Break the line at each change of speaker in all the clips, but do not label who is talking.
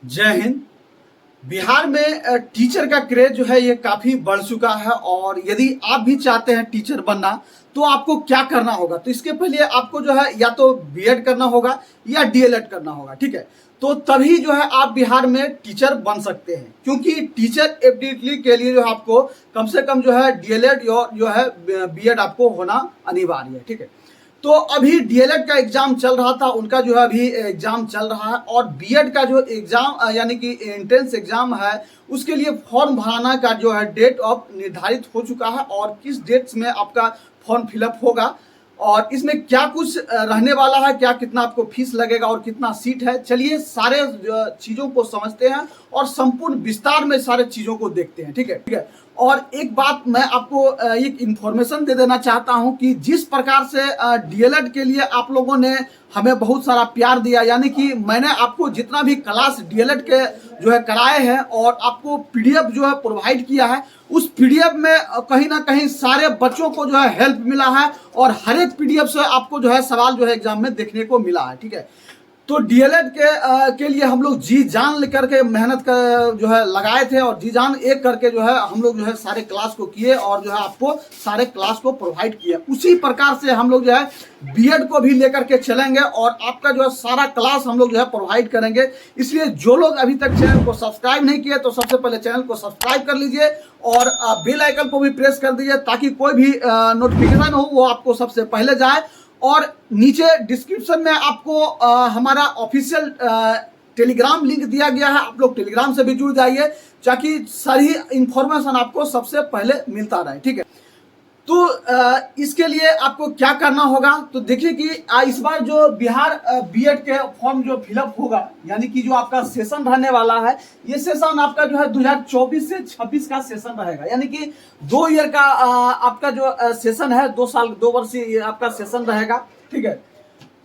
जय हिंद। बिहार में टीचर का क्रेज जो है ये काफ़ी बढ़ चुका है और यदि आप भी चाहते हैं टीचर बनना तो आपको क्या करना होगा। तो इसके पहले आपको जो है या तो बीएड करना होगा या डीएलएड करना होगा, ठीक है। तो तभी जो है आप बिहार में टीचर बन सकते हैं, क्योंकि टीचर एबिलिटी के लिए जो है आपको कम से कम जो है डीएलएड या जो है बीएड आपको होना अनिवार्य है, ठीक है। तो अभी डीएलएड का एग्जाम चल रहा था, उनका जो है अभी एग्जाम चल रहा है और बीएड का जो एग्जाम यानी कि एंट्रेंस एग्जाम है उसके लिए फॉर्म भराना का जो है डेट ऑफ निर्धारित हो चुका है और किस डेट्स में आपका फॉर्म फिलअप होगा और इसमें क्या कुछ रहने वाला है, क्या कितना आपको फीस लगेगा और कितना सीट है। चलिए सारे चीज़ों को समझते हैं और संपूर्ण विस्तार में सारे चीज़ों को देखते हैं, ठीक है, ठीक है। और एक बात मैं आपको एक इन्फॉर्मेशन दे देना चाहता हूं कि जिस प्रकार से डीएलएड के लिए आप लोगों ने हमें बहुत सारा प्यार दिया, यानी कि मैंने आपको जितना भी क्लास डीएलएड के जो है कराए हैं और आपको पीडीएफ जो है प्रोवाइड किया है, उस पीडीएफ में कहीं ना कहीं सारे बच्चों को जो है हेल्प मिला है और हर एक पीडीएफ से आपको जो है सवाल जो है एग्जाम में देखने को मिला है, ठीक है। तो डीएलएड के लिए हम लोग जी जान लेकर के मेहनत कर जो है लगाए थे और जी जान एक करके जो है हम लोग जो है सारे क्लास को किए और जो है आपको सारे क्लास को प्रोवाइड किए। उसी प्रकार से हम लोग जो है बीएड को भी लेकर के चलेंगे और आपका जो है सारा क्लास हम लोग जो है प्रोवाइड करेंगे। इसलिए जो लोग अभी तक चैनल को सब्सक्राइब नहीं किए तो सबसे पहले चैनल को सब्सक्राइब कर लीजिए और बेल आइकन को भी प्रेस कर दीजिए ताकि कोई भी नोटिफिकेशन हो वो आपको सबसे पहले जाए। और नीचे डिस्क्रिप्शन में आपको हमारा ऑफिशियल टेलीग्राम लिंक दिया गया है, आप लोग टेलीग्राम से भी जुड़ जाइए ताकि सारी इंफॉर्मेशन आपको सबसे पहले मिलता रहे, ठीक है। तो इसके लिए आपको क्या करना होगा, तो देखिए कि इस बार जो बिहार बीएड के फॉर्म जो फिलअप होगा, यानी कि जो आपका सेशन रहने वाला है, ये सेशन आपका जो है 2024 से 26 का सेशन रहेगा, यानी कि 2 ईयर का आपका जो सेशन है, 2 वर्षीय आपका सेशन रहेगा, ठीक है।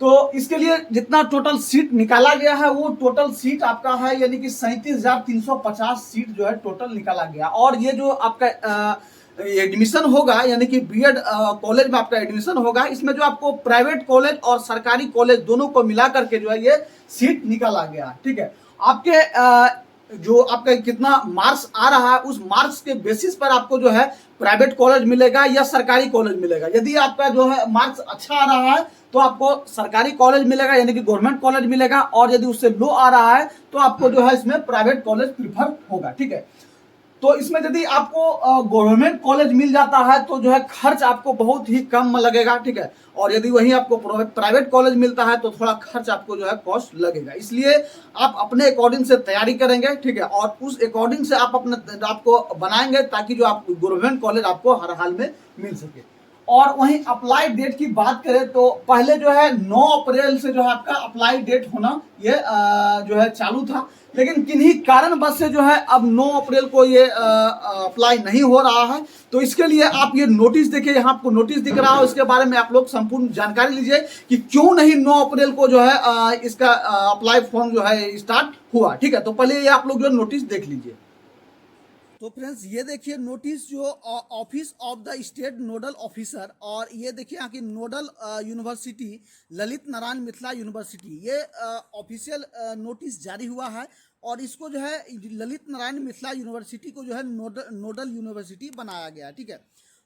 तो इसके लिए जितना टोटल सीट निकाला गया है वो टोटल सीट आपका है यानी कि 37,350 सीट जो है टोटल निकाला गया। और ये जो आपका एडमिशन होगा यानी कि बीएड कॉलेज में आपका एडमिशन होगा, इसमें जो आपको प्राइवेट कॉलेज और सरकारी कॉलेज दोनों को मिला करके जो है ये सीट निकाला गया, ठीक है। आपके जो आपका कितना मार्क्स आ रहा है उस मार्क्स के बेसिस पर आपको जो है प्राइवेट कॉलेज मिलेगा या सरकारी कॉलेज मिलेगा। यदि आपका जो है मार्क्स अच्छा आ रहा है तो आपको सरकारी कॉलेज मिलेगा यानी कि गवर्नमेंट कॉलेज मिलेगा, और यदि उससे लो आ रहा है तो आपको जो है इसमें प्राइवेट कॉलेज प्रीफर होगा, ठीक है। तो इसमें यदि आपको गवर्नमेंट कॉलेज मिल जाता है तो जो है खर्च आपको बहुत ही कम लगेगा, ठीक है। और यदि वहीं आपको प्राइवेट कॉलेज मिलता है तो थोड़ा खर्च आपको जो है कॉस्ट लगेगा। इसलिए आप अपने अकॉर्डिंग से तैयारी करेंगे, ठीक है, और उस अकॉर्डिंग से आप अपने आपको बनाएंगे ताकि जो आप गवर्नमेंट कॉलेज आपको हर हाल में मिल सके। और वहीं अप्लाई डेट की बात करें तो पहले जो है 9 अप्रैल से जो है आपका अप्लाई डेट होना ये जो है चालू था, लेकिन किन्हीं कारणवश से जो है अब 9 अप्रैल को ये अप्लाई नहीं हो रहा है। तो इसके लिए आप ये नोटिस देखिए, यहाँ आपको नोटिस दिख रहा हो, इसके बारे में आप लोग संपूर्ण जानकारी लीजिए कि क्यों नहीं 9 अप्रैल को जो है इसका अप्लाई फॉर्म जो है स्टार्ट हुआ, ठीक है। तो पहले ये आप लोग जो नोटिस देख लीजिए। तो फ्रेंड्स ये देखिए नोटिस जो office of the state nodal officer, और ये देखिए यहाँ की nodal university Lalit Narayan Mithila university, ये ऑफिशियल नोटिस जारी हुआ है और इसको जो है ललित नारायण मिथिला यूनिवर्सिटी को जो है नोडल यूनिवर्सिटी बनाया गया, ठीक है।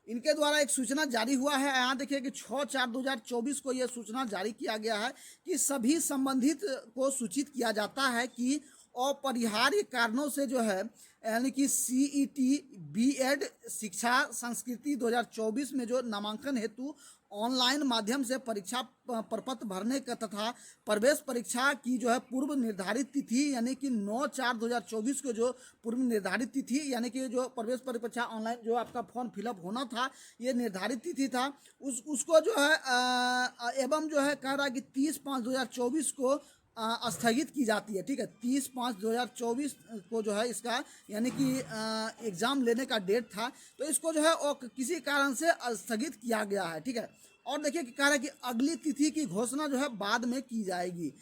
इनके द्वारा एक सूचना जारी हुआ है, यहाँ देखिए कि 6/4/2024 को यह सूचना जारी किया गया है कि सभी संबंधित को सूचित किया जाता है कि अपरिहार्य कारणों से जो है यानी कि सीईटी बीएड शिक्षा संस्कृति 2024 में जो नामांकन हेतु ऑनलाइन माध्यम से परीक्षा प्रपत्र भरने का तथा प्रवेश परीक्षा की जो है पूर्व निर्धारित तिथि यानी कि 9/4/2024 को जो पूर्व निर्धारित तिथि यानी कि जो प्रवेश परीक्षा ऑनलाइन जो आपका फॉर्म फिलअप होना था ये निर्धारित तिथि था, उसको जो है एवं जो है कह रहा है कि 30/5/2024 को स्थगित की जाती है, ठीक है। 30/5/2024 को जो है इसका यानी कि एग्ज़ाम लेने का डेट था, तो इसको जो है किसी कारण से स्थगित किया गया है, ठीक है। और देखिए कि कह रहा है कि अगली तिथि की घोषणा जो है बाद में की जाएगी।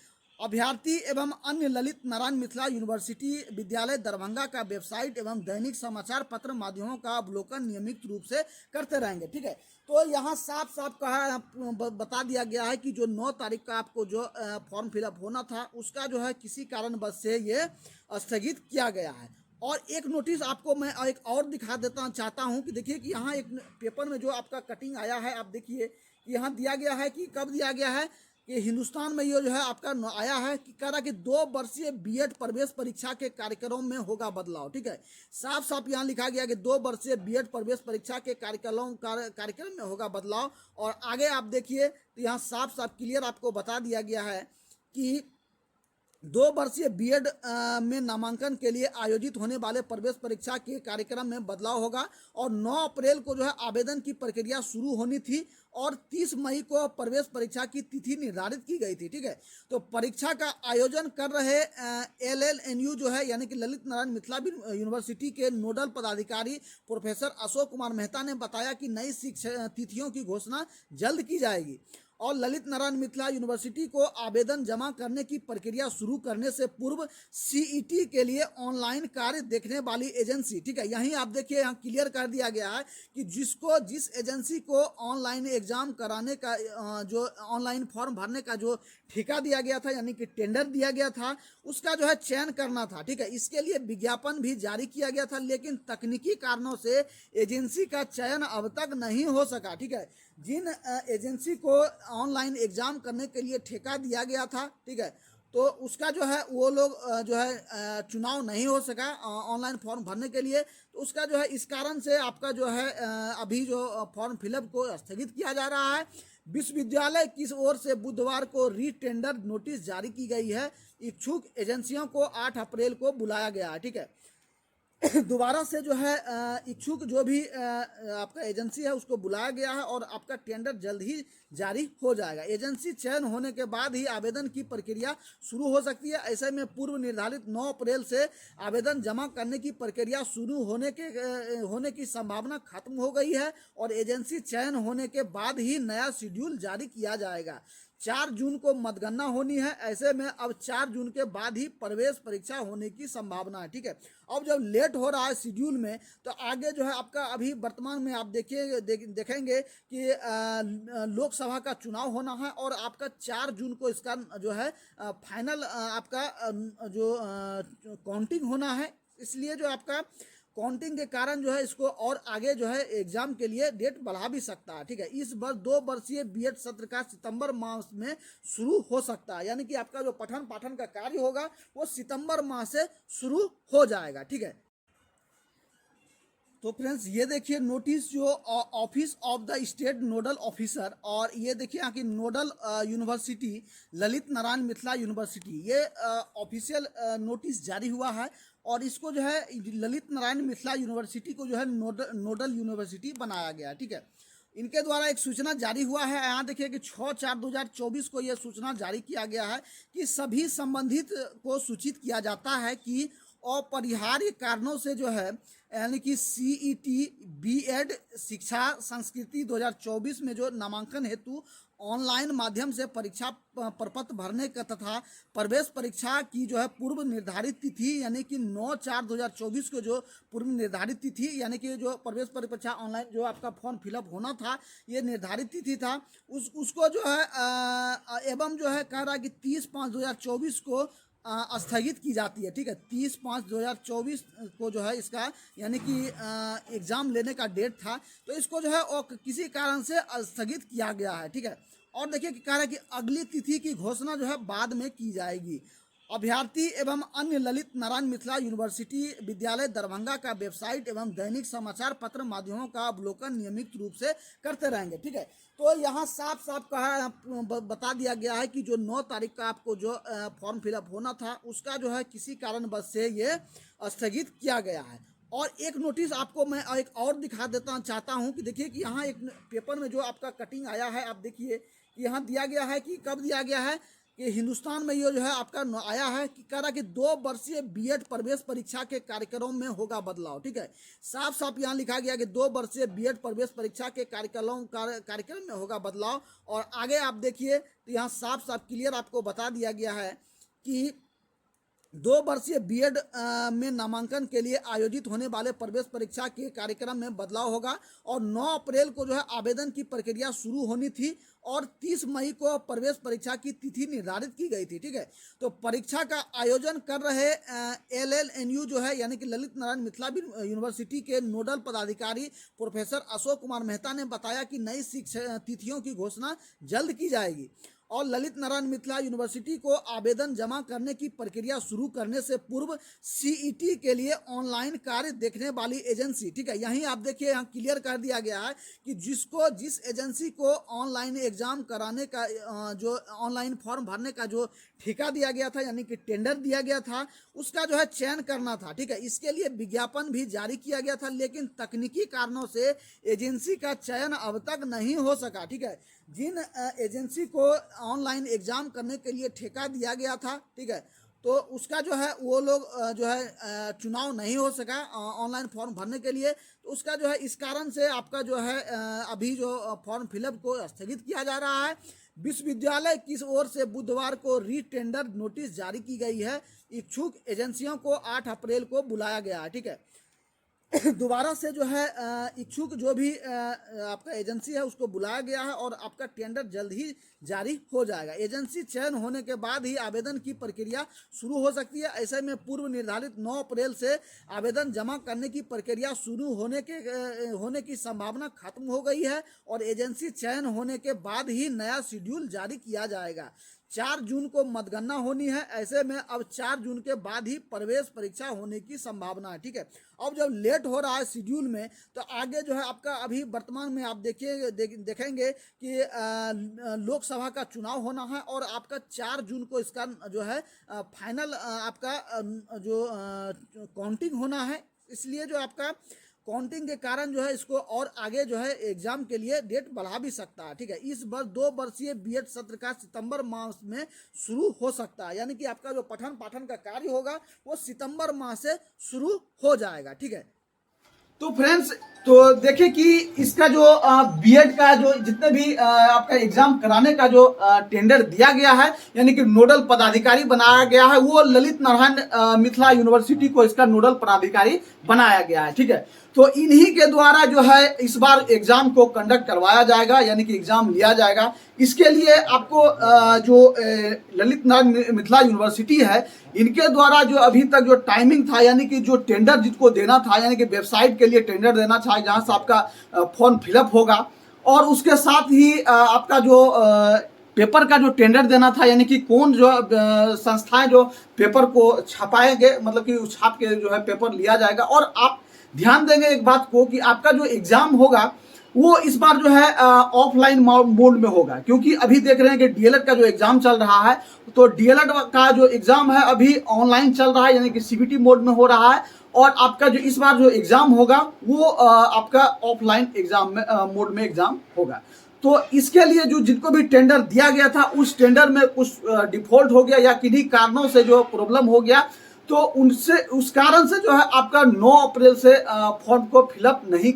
अभ्यर्थी एवं अन्य ललित नारायण मिथिला यूनिवर्सिटी विद्यालय दरभंगा का वेबसाइट एवं दैनिक समाचार पत्र माध्यमों का अवलोकन नियमित रूप से करते रहेंगे। ठीक है, तो यहाँ साफ साफ कहा बता दिया गया है कि जो 9 तारीख का आपको जो फॉर्म फिलअप होना था उसका जो है किसी कारणवश से ये स्थगित किया गया है। और एक नोटिस आपको मैं एक और दिखा देता चाहता हूँ कि देखिए कि यहाँ एक पेपर में जो आपका कटिंग आया है, आप देखिए यहाँ दिया गया है कि कब दिया गया है कि हिंदुस्तान में ये जो है आपका आया है कि कह रहा कि 2 वर्षीय बीएड प्रवेश परीक्षा के कार्यक्रम में होगा बदलाव। ठीक है, साफ साफ यहाँ लिखा गया कि 2 वर्षीय बीएड प्रवेश परीक्षा के कार्यक्रम में होगा बदलाव। और आगे आप देखिए तो यहाँ साफ साफ क्लियर आपको बता दिया गया है कि 2 वर्षीय बीएड में नामांकन के लिए आयोजित होने वाले प्रवेश परीक्षा के कार्यक्रम में बदलाव होगा। और 9 अप्रैल को जो है आवेदन की प्रक्रिया शुरू होनी थी और 30 मई को प्रवेश परीक्षा की तिथि निर्धारित की गई थी। ठीक है, तो परीक्षा का आयोजन कर रहे LLNU जो है यानी कि ललित नारायण मिथिला यूनिवर्सिटी के नोडल पदाधिकारी प्रोफेसर अशोक कुमार मेहता ने बताया कि नई शिक्षा तिथियों की घोषणा जल्द की जाएगी। और ललित नारायण मिथिला यूनिवर्सिटी को आवेदन जमा करने की प्रक्रिया शुरू करने से पूर्व CET के लिए ऑनलाइन कार्य देखने वाली एजेंसी, ठीक है, यहीं आप देखिए यहाँ क्लियर कर दिया गया है कि जिस एजेंसी को ऑनलाइन एग्जाम कराने का जो ऑनलाइन फॉर्म भरने का जो ठेका दिया गया था यानी कि टेंडर दिया गया था उसका जो है चयन करना था। ठीक है, इसके लिए विज्ञापन भी जारी किया गया था, लेकिन तकनीकी कारणों से एजेंसी का चयन अब तक नहीं हो सका। ठीक है, जिन एजेंसी को ऑनलाइन एग्जाम करने के लिए ठेका दिया गया था, ठीक है, तो उसका जो है वो लोग जो है चुनाव नहीं हो सका ऑनलाइन फॉर्म भरने के लिए। तो उसका जो है इस कारण से आपका जो है अभी जो फॉर्म फिलअप को स्थगित किया जा रहा है। विश्वविद्यालय की ओर से बुधवार को रीटेंडर नोटिस जारी की गई है। इच्छुक एजेंसियों को 8 अप्रैल को बुलाया गया है। ठीक है, दोबारा से जो है इच्छुक जो भी आपका एजेंसी है उसको बुलाया गया है और आपका टेंडर जल्द ही जारी हो जाएगा। एजेंसी चयन होने के बाद ही आवेदन की प्रक्रिया शुरू हो सकती है। ऐसे में पूर्व निर्धारित 9 अप्रैल से आवेदन जमा करने की प्रक्रिया शुरू होने की संभावना खत्म हो गई है और एजेंसी चयन होने के बाद ही नया शेड्यूल जारी किया जाएगा। 4 जून को मतगणना होनी है, ऐसे में अब 4 जून के बाद ही प्रवेश परीक्षा होने की संभावना है। ठीक है, अब जब लेट हो रहा है शेड्यूल में तो आगे जो है आपका अभी वर्तमान में आप देखेंगे कि लोकसभा का चुनाव होना है और आपका 4 जून को इसका जो है फाइनल आपका जो काउंटिंग होना है। इसलिए जो आपका काउंटिंग के कारण जो है इसको और आगे जो है एग्जाम के लिए डेट बढ़ा भी सकता है। ठीक है, इस बार 2 वर्षीय बीएड सत्र का सितंबर माह में शुरू हो सकता है, यानी कि आपका जो पठन पाठन का कार्य होगा वो सितंबर माह से शुरू हो जाएगा। ठीक है, तो फ्रेंड्स ये देखिए नोटिस जो office of the state nodal officer, और ये देखिए यहाँ की nodal university Lalit Narayan Mithila university, ये ऑफिशियल नोटिस जारी हुआ है और इसको जो है ललित नारायण मिथिला यूनिवर्सिटी को जो है नोडल यूनिवर्सिटी बनाया गया। ठीक है, इनके द्वारा एक सूचना जारी हुआ है। यहाँ देखिए कि 6/4/2024 को यह सूचना जारी किया गया है कि सभी संबंधित को सूचित किया जाता है कि अपरिहार्य कारणों से जो है यानी कि CET बीएड शिक्षा संस्कृति 2024 में जो नामांकन हेतु ऑनलाइन माध्यम से परीक्षा प्रपत्र भरने का तथा प्रवेश परीक्षा की जो है पूर्व निर्धारित तिथि यानी कि 9/4/2024 को जो पूर्व निर्धारित तिथि यानी कि जो प्रवेश परीक्षा ऑनलाइन जो आपका फॉर्म फिलअप होना था ये निर्धारित तिथि था उसको जो है एवं जो है कह रहा है कि 30/5/2024 को स्थगित की जाती है। ठीक है, 30/5/2024 को जो है इसका यानी कि एग्ज़ाम लेने का डेट था, तो इसको जो है वो किसी कारण से स्थगित किया गया है। ठीक है, और देखिए कि कह रहा है कि अगली तिथि की घोषणा जो है बाद में की जाएगी। अभ्यर्थी एवं अन्य ललित नारायण मिथिला यूनिवर्सिटी विद्यालय दरभंगा का वेबसाइट एवं दैनिक समाचार पत्र माध्यमों का अवलोकन नियमित रूप से करते रहेंगे। ठीक है, तो यहाँ साफ साफ कहा बता दिया गया है कि जो 9 तारीख का आपको जो फॉर्म फिलअप होना था उसका जो है किसी कारणवश से ये स्थगित किया गया है। और एक नोटिस आपको मैं एक और दिखा देता चाहता हूँ कि देखिए कि यहाँ एक पेपर में जो आपका कटिंग आया है, आप देखिए यहाँ दिया गया है कि कब दिया गया है कि हिंदुस्तान में ये जो है आपका आया है कि कह रहा कि 2 वर्षीय बीएड प्रवेश परीक्षा के कार्यक्रम में होगा बदलाव। ठीक है, साफ साफ यहाँ लिखा गया कि 2 वर्षीय बीएड प्रवेश परीक्षा के कार्यक्रम में होगा बदलाव। और आगे आप देखिए तो यहाँ साफ साफ क्लियर आपको बता दिया गया है कि 2 वर्षीय बीएड में नामांकन के लिए आयोजित होने वाले प्रवेश परीक्षा के कार्यक्रम में बदलाव होगा। और 9 अप्रैल को जो है आवेदन की प्रक्रिया शुरू होनी थी और 30 मई को प्रवेश परीक्षा की तिथि निर्धारित की गई थी। ठीक है, तो परीक्षा का आयोजन कर रहे LLNU जो है यानी कि ललित नारायण मिथिला यूनिवर्सिटी के नोडल पदाधिकारी प्रोफेसर अशोक कुमार मेहता ने बताया कि नई शिक्षा तिथियों की घोषणा जल्द की जाएगी। और ललित नारायण मिथिला यूनिवर्सिटी को आवेदन जमा करने की प्रक्रिया शुरू करने से पूर्व CET के लिए ऑनलाइन कार्य देखने वाली एजेंसी, ठीक है, यहीं आप देखिए यहाँ क्लियर कर दिया गया है कि जिस एजेंसी को ऑनलाइन एग्जाम कराने का जो ऑनलाइन फॉर्म भरने का जो ठेका दिया गया था यानी कि टेंडर दिया गया था उसका जो है चयन करना था। ठीक है, इसके लिए विज्ञापन भी जारी किया गया था, लेकिन तकनीकी कारणों से एजेंसी का चयन अब तक नहीं हो सका। ठीक है, जिन एजेंसी को ऑनलाइन एग्जाम करने के लिए ठेका दिया गया था, ठीक है, तो उसका जो है वो लोग जो है चुनाव नहीं हो सका ऑनलाइन फॉर्म भरने के लिए। तो उसका जो है इस कारण से आपका जो है अभी जो फॉर्म फिलअप को स्थगित किया जा रहा है। विश्वविद्यालय की ओर से बुधवार को रीटेंडर नोटिस जारी की गई है। इच्छुक एजेंसियों को 8 अप्रैल को बुलाया गया है। ठीक है, दोबारा से जो है इच्छुक जो भी आपका एजेंसी है उसको बुलाया गया है और आपका टेंडर जल्द ही जारी हो जाएगा। एजेंसी चयन होने के बाद ही आवेदन की प्रक्रिया शुरू हो सकती है। ऐसे में पूर्व निर्धारित 9 अप्रैल से आवेदन जमा करने की प्रक्रिया शुरू होने की संभावना खत्म हो गई है और एजेंसी चयन होने के बाद ही नया शेड्यूल जारी किया जाएगा। 4 जून को मतगणना होनी है, ऐसे में अब 4 जून के बाद ही प्रवेश परीक्षा होने की संभावना है। ठीक है, अब जब लेट हो रहा है शेड्यूल में तो आगे जो है आपका अभी वर्तमान में आप देखेंगे कि लोकसभा का चुनाव होना है और आपका 4 जून को इसका जो है फाइनल आपका जो काउंटिंग होना है। इसलिए जो आपका काउंटिंग के कारण जो है इसको और आगे जो है एग्जाम के लिए डेट बढ़ा भी सकता है। ठीक है, इस बार 2 वर्षीय बीएड सत्र का सितंबर माह में शुरू हो सकता है, यानी कि आपका जो पठन पाठन का कार्य होगा वो सितंबर माह से शुरू हो जाएगा। ठीक है, तो फ्रेंड्स तो देखिए कि इसका जो बीएड का जो जितने भी आपका एग्जाम कराने का जो टेंडर दिया गया है यानी कि नोडल पदाधिकारी बनाया गया है वो ललित नारायण मिथिला यूनिवर्सिटी को इसका नोडल पदाधिकारी बनाया गया है। ठीक है, तो इन्हीं के द्वारा जो है इस बार एग्जाम को कंडक्ट करवाया जाएगा यानी कि एग्जाम लिया जाएगा। इसके लिए आपको जो ललित नारायण मिथिला यूनिवर्सिटी है इनके द्वारा जो अभी तक जो टाइमिंग था यानी कि जो टेंडर जिसको देना था यानी कि वेबसाइट के लिए टेंडर देना था जहां से आपका फॉर्म फिलअप होगा और उसके साथ ही आपका जो पेपर का जो टेंडर देना था यानी कि कौन जो संस्थाएं जो पेपर को छपाएंगे मतलब कि छाप के जो है पेपर लिया जाएगा। और आप ध्यान देंगे एक बात को कि आपका जो एग्जाम होगा वो इस बार जो है ऑफलाइन मोड में होगा, क्योंकि अभी देख रहे हैं कि डीएलएड का जो एग्जाम चल रहा है तो डीएलएड का जो एग्जाम है अभी ऑनलाइन चल रहा है यानी कि सीबीटी मोड में हो रहा है और आपका जो इस बार जो एग्जाम होगा वो आपका ऑफलाइन एग्जाम में मोड में एग्जाम होगा। तो इसके लिए जो जिनको भी टेंडर दिया गया था उस टेंडर में कुछ डिफॉल्ट हो गया या किन्हीं कारणों से जो प्रॉब्लम हो गया तो उनसे उस कारण से जो है आपका 9 अप्रैल से फॉर्म को फिलअप नहीं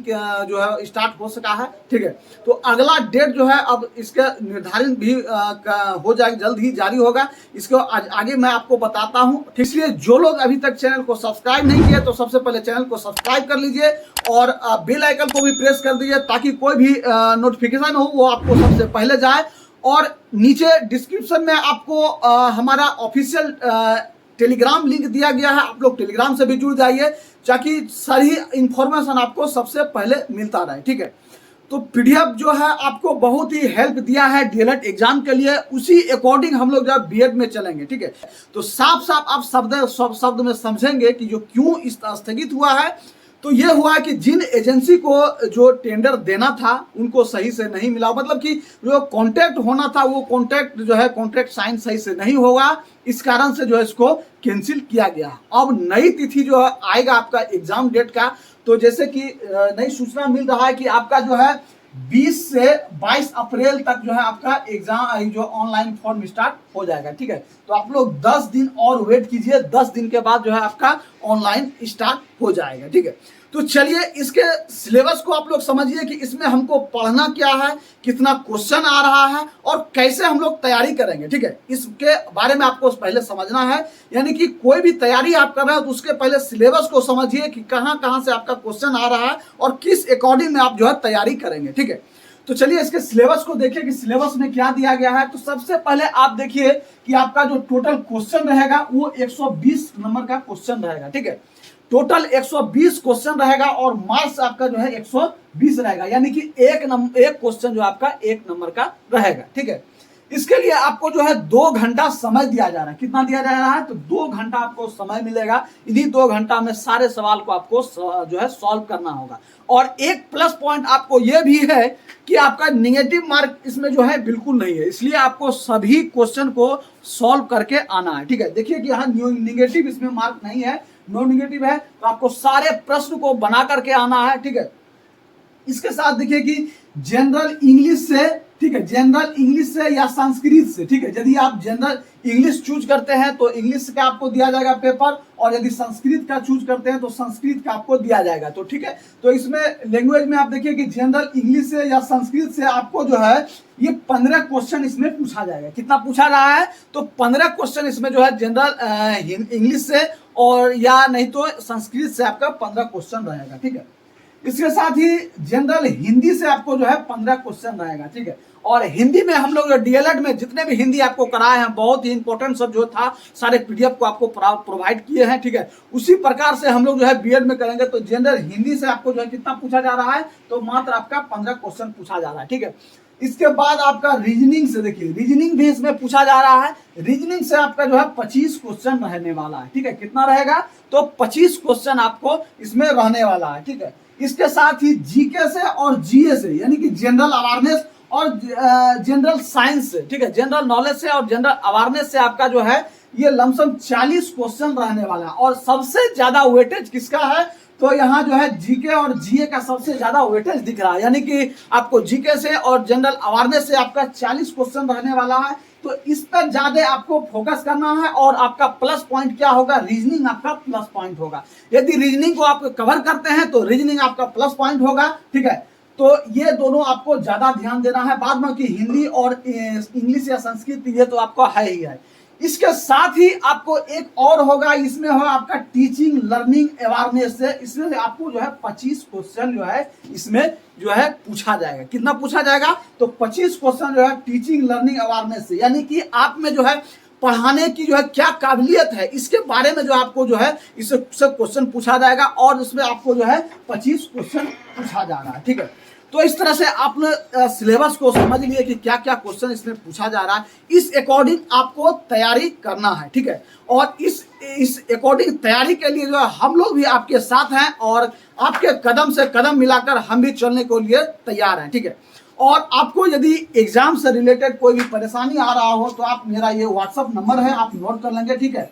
जो है स्टार्ट हो सका है। ठीक है, तो अगला डेट जो है अब इसका निर्धारित भी हो जाएगा, जल्द ही जारी होगा। इसको आगे मैं आपको बताता हूँ। इसलिए जो लोग अभी तक चैनल को सब्सक्राइब नहीं किए तो सबसे पहले चैनल को सब्सक्राइब कर लीजिए और बेल आइकन को भी प्रेस कर दीजिए ताकि कोई भी नोटिफिकेशन हो वो आपको सबसे पहले जाए। और नीचे डिस्क्रिप्शन में आपको हमारा ऑफिशियल टेलीग्राम लिंक दिया गया है, आप लोग टेलीग्राम से भी जुड़ जाइए ताकि सारी इंफॉर्मेशन आपको सबसे पहले मिलता रहे। ठीक है, तो पीडीएफ जो है आपको बहुत ही हेल्प दिया है डीएलएड एग्जाम के लिए, उसी अकॉर्डिंग हम लोग जब बीएड में चलेंगे। ठीक है, तो साफ साफ आप शब्द में समझेंगे कि जो क्यों स्थगित हुआ है। तो ये हुआ कि जिन एजेंसी को जो टेंडर देना था उनको सही से नहीं मिला, मतलब कि जो कॉन्ट्रैक्ट होना था वो कॉन्ट्रैक्ट जो है कॉन्ट्रैक्ट साइन सही से नहीं होगा, इस कारण से जो है इसको कैंसिल किया गया। अब नई तिथि जो आएगा आपका एग्जाम डेट का, तो जैसे कि नई सूचना मिल रहा है कि आपका जो है 20 से 22 अप्रैल तक जो है आपका एग्जाम जो ऑनलाइन फॉर्म स्टार्ट हो जाएगा, ठीक है। तो आप लोग 10 दिन और वेट कीजिए, 10 दिन के बाद जो है आपका ऑनलाइन स्टार्ट हो जाएगा, ठीक है। तो चलिए इसके सिलेबस को आप लोग समझिए कि इसमें हमको पढ़ना क्या है, कितना क्वेश्चन आ रहा है और कैसे हम लोग तैयारी करेंगे, ठीक है। इसके बारे में आपको पहले समझना है, यानी कि कोई भी तैयारी आप कर रहे हो तो उसके पहले सिलेबस को समझिए कि कहाँ कहाँ से आपका क्वेश्चन आ रहा है और किस अकॉर्डिंग में आप जो है तैयारी करेंगे, ठीक है। तो चलिए इसके सिलेबस को देखिए कि सिलेबस में क्या दिया गया है। तो सबसे पहले आप देखिए कि आपका जो टोटल क्वेश्चन रहेगा वो 120 नंबर का क्वेश्चन रहेगा, ठीक है। टोटल 120 क्वेश्चन रहेगा और मार्क्स आपका जो है 120 रहेगा, यानी कि एक क्वेश्चन जो आपका 1 नंबर का रहेगा, ठीक है। इसके लिए आपको जो है 2 घंटा समय दिया जा रहा है। कितना दिया जा रहा है? तो 2 घंटा आपको समय मिलेगा। इन्हीं 2 घंटा में सारे सवाल को आपको जो है सॉल्व करना होगा। और एक प्लस पॉइंट आपको यह भी है कि आपका निगेटिव मार्क इसमें जो है बिल्कुल नहीं है, इसलिए आपको सभी क्वेश्चन को सॉल्व करके आना है, ठीक है। देखिए कि यहाँ निगेटिव इसमें मार्क नहीं है, नो निगेटिव है, तो आपको सारे प्रश्न को बना करके आना है, ठीक है। इसके साथ देखिए कि जनरल इंग्लिश से, ठीक है, जनरल इंग्लिश से या संस्कृत से, ठीक है। यदि आप जनरल इंग्लिश चूज करते हैं तो इंग्लिश का आपको दिया जाएगा पेपर, और यदि संस्कृत का चूज करते हैं तो संस्कृत का आपको दिया जाएगा, तो ठीक है। तो इसमें लैंग्वेज में आप देखिए कि जनरल इंग्लिश से या संस्कृत से आपको जो है ये 15 क्वेश्चन इसमें पूछा जाएगा। कितना पूछा रहा है? तो 15 क्वेश्चन इसमें जो है जनरल इंग्लिश से और या नहीं तो संस्कृत से आपका 15 क्वेश्चन रहेगा, ठीक है। इसके साथ ही जनरल हिंदी से आपको जो है 15 क्वेश्चन रहेगा, ठीक है। और हिंदी में हम लोग डीएलएड में जितने भी हिंदी आपको कराए हैं, बहुत ही इंपॉर्टेंट सब जो था सारे पीडीएफ को आपको प्रोवाइड किए हैं, ठीक है। उसी प्रकार से हम लोग जो है बीएड में करेंगे। तो जनरल हिंदी से आपको जो है कितना पूछा जा रहा है? तो मात्र आपका 15 क्वेश्चन पूछा जा रहा है, ठीक है। इसके बाद आपका रीजनिंग से देखिए, रीजनिंग भी इसमें पूछा जा रहा है। रीजनिंग से आपका जो है 25 क्वेश्चन रहने वाला है, ठीक है। कितना रहेगा? तो 25 क्वेश्चन आपको इसमें रहने वाला है, ठीक है। इसके साथ ही जीके से और जीए से, यानी कि जनरल अवेयरनेस और जनरल साइंस से, ठीक है, जनरल नॉलेज से और जनरल अवेयरनेस से आपका जो है ये लमसम 40 क्वेश्चन रहने वाला है। और सबसे ज्यादा वेटेज किसका है? तो यहाँ जो है जीके और जीए का सबसे ज्यादा वेटेज दिख रहा है, यानी कि आपको जीके से और जनरल अवेयरनेस से आपका 40 क्वेश्चन रहने वाला है। तो इस पर ज्यादा आपको फोकस करना है। और आपका प्लस पॉइंट क्या होगा? रीजनिंग आपका प्लस पॉइंट होगा। यदि रीजनिंग को आप कवर करते हैं तो रीजनिंग आपका प्लस पॉइंट होगा, ठीक है। तो ये दोनों आपको ज्यादा ध्यान देना है। बाद में कि हिंदी और इंग्लिश या संस्कृत ये तो आपको है ही है। इसके साथ ही आपको एक और होगा, इसमें होगा आपका टीचिंग लर्निंग अवेयरनेस से। इसमें आपको जो है 25 क्वेश्चन जो है इसमें जो है पूछा जाएगा। कितना पूछा जाएगा? तो 25 क्वेश्चन जो है टीचिंग लर्निंग अवेयरनेस से, यानी कि आप में जो है पढ़ाने की जो है क्या काबिलियत है, इसके बारे में जो आपको जो है इससे क्वेश्चन पूछा जाएगा। और इसमें आपको जो है 25 क्वेश्चन पूछा जा रहा है, ठीक है। तो इस तरह से आपने सिलेबस को समझ लिए कि क्या क्या क्वेश्चन इसमें पूछा जा रहा है। इस अकॉर्डिंग आपको तैयारी करना है, ठीक है। और इस अकॉर्डिंग तैयारी के लिए जो है हम लोग भी आपके साथ हैं और आपके कदम से कदम मिलाकर हम भी चलने के लिए तैयार हैं, ठीक है। और आपको यदि एग्जाम से रिलेटेड कोई भी परेशानी आ रहा हो तो आप मेरा ये व्हाट्सएप नंबर है, आप नोट कर लेंगे, ठीक है।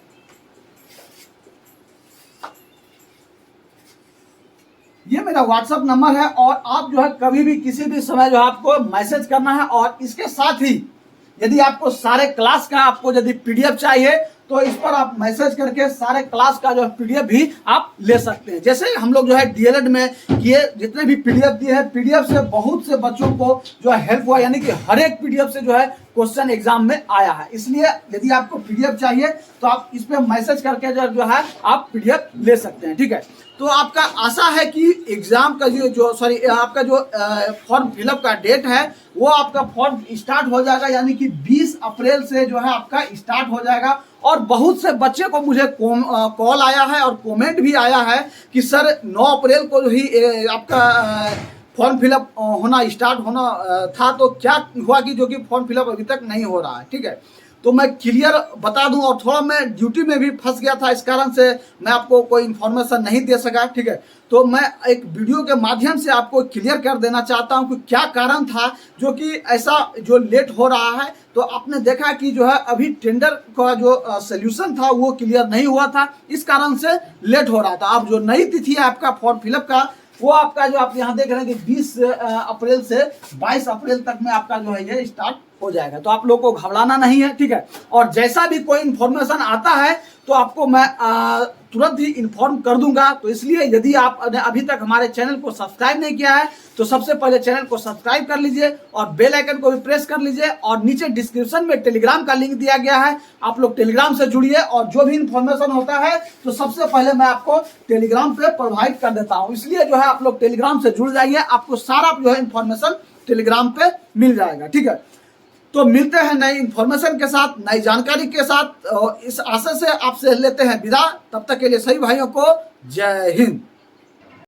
ये मेरा व्हाट्सएप नंबर है और आप जो है कभी भी किसी भी समय जो आपको मैसेज करना है। और इसके साथ ही यदि आपको सारे क्लास का आपको यदि पीडीएफ चाहिए तो इस पर आप मैसेज करके सारे क्लास का जो है पीडीएफ भी आप ले सकते हैं। जैसे हम लोग जो है डीएलएड में किए जितने भी पीडीएफ दिए हैं, पीडीएफ से बहुत से बच्चों को जो है हेल्प हुआ, यानी कि हर एक पीडीएफ से जो है क्वेश्चन एग्जाम में आया है। इसलिए यदि आपको पीडीएफ चाहिए तो आप इस पे मैसेज करके जो है आप पीडीएफ ले सकते हैं, ठीक है। तो आपका आशा है कि एग्जाम का आपका जो फॉर्म फिलअप का डेट है वो आपका फॉर्म स्टार्ट हो जाएगा, यानी कि 20 अप्रैल से जो है आपका स्टार्ट हो जाएगा। और बहुत से बच्चे को मुझे कॉल आया है और कमेंट भी आया है कि सर 9 अप्रैल को ही आपका फॉर्म फिलअप होना स्टार्ट होना था, तो क्या हुआ कि जो कि फॉर्म फिलअप अभी तक नहीं हो रहा है, ठीक है। तो मैं क्लियर बता दूं, और थोड़ा मैं ड्यूटी में भी फंस गया था, इस कारण से मैं आपको कोई इन्फॉर्मेशन नहीं दे सका, ठीक है। तो मैं एक वीडियो के माध्यम से आपको क्लियर कर देना चाहता हूं कि क्या कारण था जो कि ऐसा जो लेट हो रहा है। तो आपने देखा कि जो है अभी टेंडर का जो सोल्यूशन था वो क्लियर नहीं हुआ था, इस कारण से लेट हो रहा था। अब जो नई तिथि है आपका फॉर्म फिलअप का वो आपका जो आप यहाँ देख रहे हैं कि 20 अप्रैल से 22 अप्रैल तक में आपका जो है ये स्टार्ट हो जाएगा। तो आप लोग को घबराना नहीं है, ठीक है। और जैसा भी कोई इन्फॉर्मेशन आता है तो आपको मैं तुरंत ही इन्फॉर्म कर दूंगा। तो इसलिए यदि आपने अभी तक हमारे चैनल को सब्सक्राइब नहीं किया है तो सबसे पहले चैनल को सब्सक्राइब कर लीजिए और बेल आइकन को भी प्रेस कर लीजिए। और नीचे डिस्क्रिप्शन में टेलीग्राम का लिंक दिया गया है, आप लोग टेलीग्राम से जुड़िए और जो भी इन्फॉर्मेशन होता है तो सबसे पहले मैं आपको टेलीग्राम पे प्रोवाइड कर देता हूँ। इसलिए जो है आप लोग टेलीग्राम से जुड़ जाइए, आपको सारा जो है इन्फॉर्मेशन टेलीग्राम पे मिल जाएगा, ठीक है। तो मिलते हैं नई इन्फॉर्मेशन के साथ, नई जानकारी के साथ। इस आशा से आपसे लेते हैं विदा। तब तक के लिए सभी भाइयों को जय हिंद।